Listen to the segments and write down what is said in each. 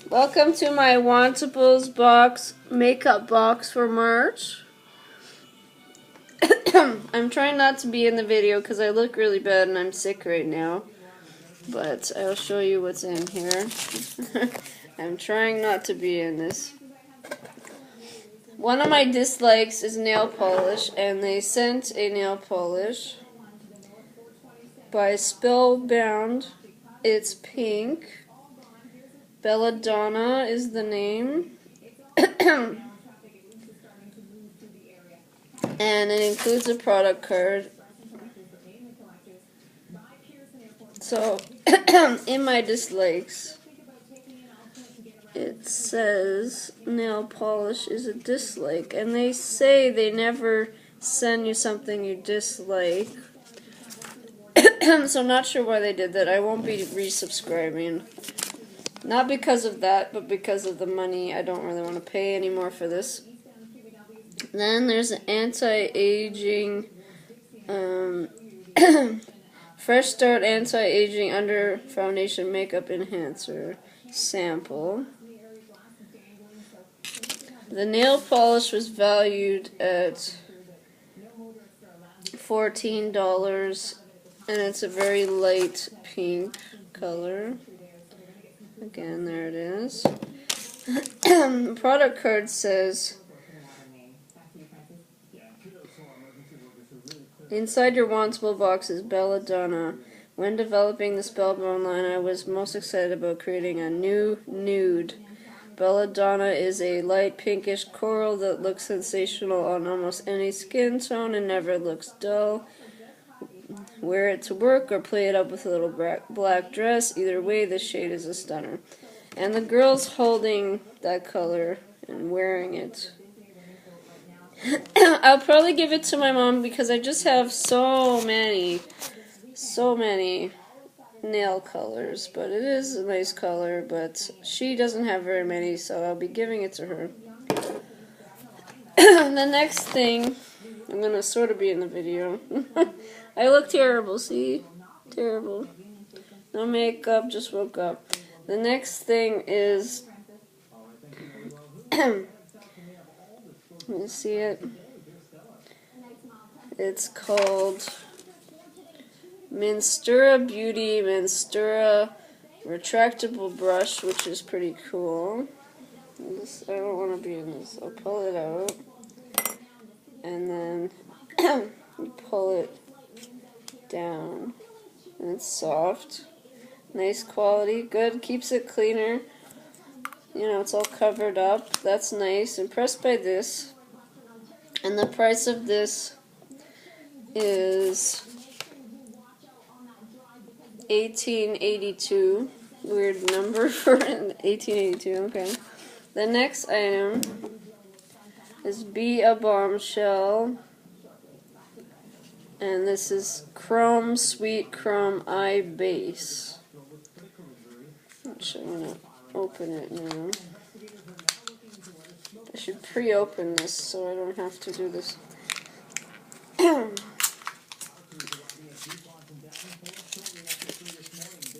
Welcome to my Wantables box, makeup box for March. I'm trying not to be in the video because I look really bad and I'm sick right now. But I'll show you what's in here. I'm trying not to be in this. One of my dislikes is nail polish, and they sent a nail polish by SPELLBOUND. It's pink. Belladonna is the name. And it includes a product card. So, in my dislikes, it says nail polish is a dislike. And they say they never send you something you dislike. So I'm not sure why they did that. I won't be resubscribing. Not because of that, but because of the money. I don't really want to pay anymore for this. Then there's an anti-aging, Fresh Start Anti-Aging Under Foundation Makeup Enhancer sample. The nail polish was valued at $14, and it's a very light pink color. Again, there it is. The product card says, inside your Wantable box is Belladonna. When developing the Spellbound line, I was most excited about creating a new nude. Belladonna is a light pinkish coral that looks sensational on almost any skin tone and never looks dull. Wear it to work or play it up with a little black dress. Either way, this shade is a stunner. And the girl's holding that color and wearing it. I'll probably give it to my mom because I just have so many nail colors. But it is a nice color, but she doesn't have very many, so I'll be giving it to her. The next thing, I'm going to sort of be in the video. I look terrible, see? Terrible. No makeup, just woke up. The next thing is, let me see it. It's called Mistura Beauty Mistura Retractable Brush, which is pretty cool. I don't want to be in this. I'll pull it out. And then you pull it down. And it's soft. Nice quality. Good. Keeps it cleaner. You know, it's all covered up. That's nice. Impressed by this. And the price of this is $18.82. Weird number for $18.82. Okay. The next item is Be a Bombsell. And this is Chrome Sweet Chrome Eye Base. Actually, I'm going to open it now. I should pre-open this so I don't have to do this.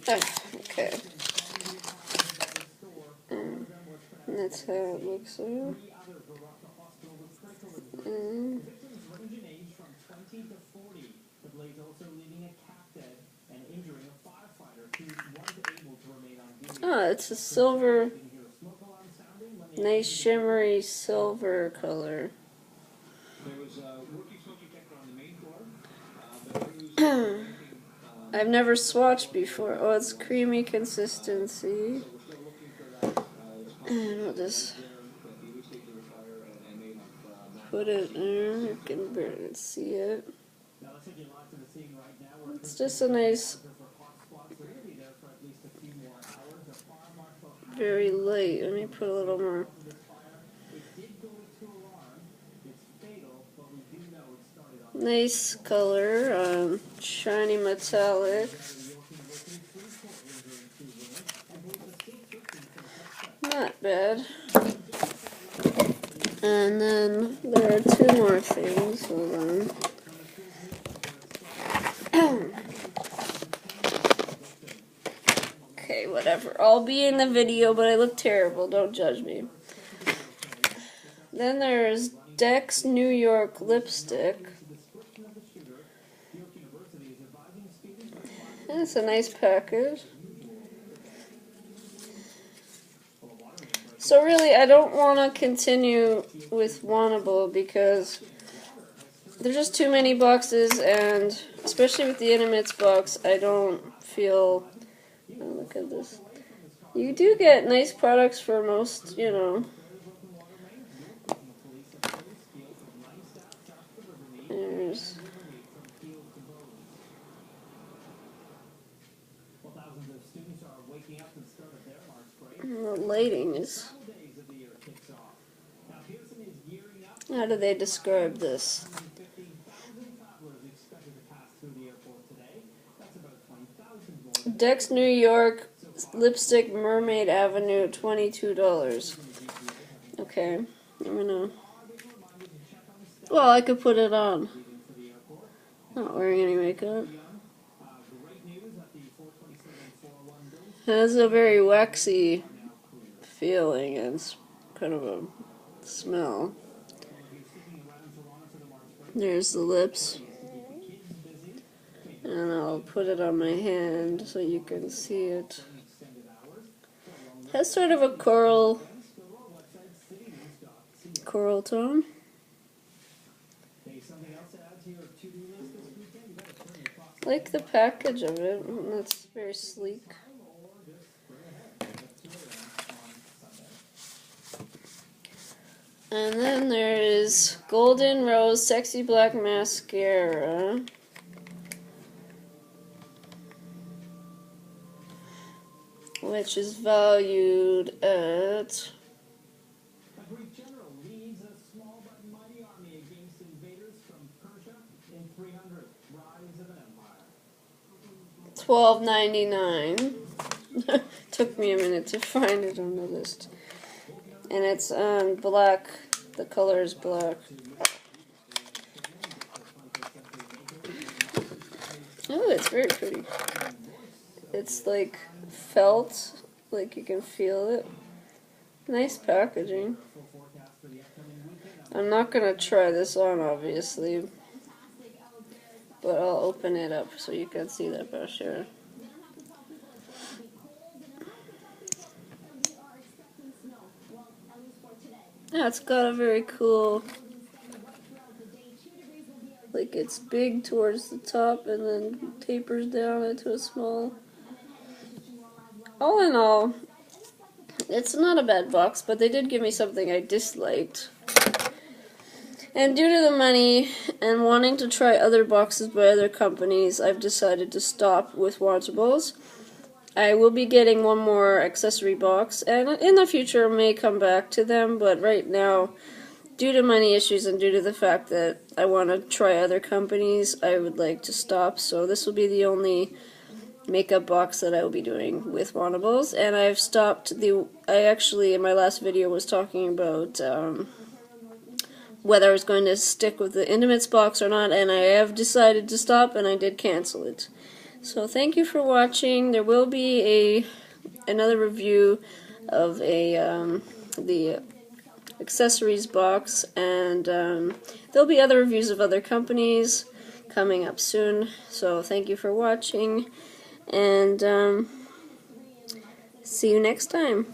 Okay. And that's how it looks like. Oh, it's a silver, nice shimmery silver color. I've never swatched before. Oh, it's creamy consistency. And we'll just put it in. You can barely see it. It's just a nice, very light. Let me put a little more. Nice color, shiny metallic. Not bad. And then there are two more things. Hold on. Okay, whatever. I'll be in the video, but I look terrible. Don't judge me. Then there's Dex New York lipstick. It's a nice package. So really, I don't want to continue with Wantable because there's just too many boxes, and especially with the Intimates box, I don't feel... Oh, look at this. You do get nice products for most, you know. There's... The lighting is... How do they describe this? Dex New York lipstick Mermaid Avenue, $22. Okay, I'm gonna... Well, I could put it on. Not wearing any makeup. It has a very waxy feeling, and it's kind of a smell. There's the lips. And I'll put it on my hand so you can see it. It has sort of a coral tone. I like the package of it. It's very sleek. And then there is Golden Rose Sexy Black Mascara. Which is valued at $12.99. Took me a minute to find it on the list. And it's on black. The color is black. Oh, it's very pretty. It's like felt, like you can feel it. Nice packaging. I'm not gonna try this on, obviously, but I'll open it up so you can see that brochure. Yeah, it's got a very cool, like it's big towards the top and then tapers down into a small. All in all, it's not a bad box, but they did give me something I disliked. And due to the money and wanting to try other boxes by other companies, I've decided to stop with Wantables. I will be getting one more accessory box, and in the future I may come back to them, but right now, due to money issues and due to the fact that I want to try other companies, I would like to stop. So this will be the only makeup box that I will be doing with Wantables, and I've stopped I actually, in my last video, was talking about whether I was going to stick with the Intimates box or not, and I have decided to stop, and I did cancel it. So thank you for watching. There will be another review of the accessories box, and there'll be other reviews of other companies coming up soon. So thank you for watching, and see you next time.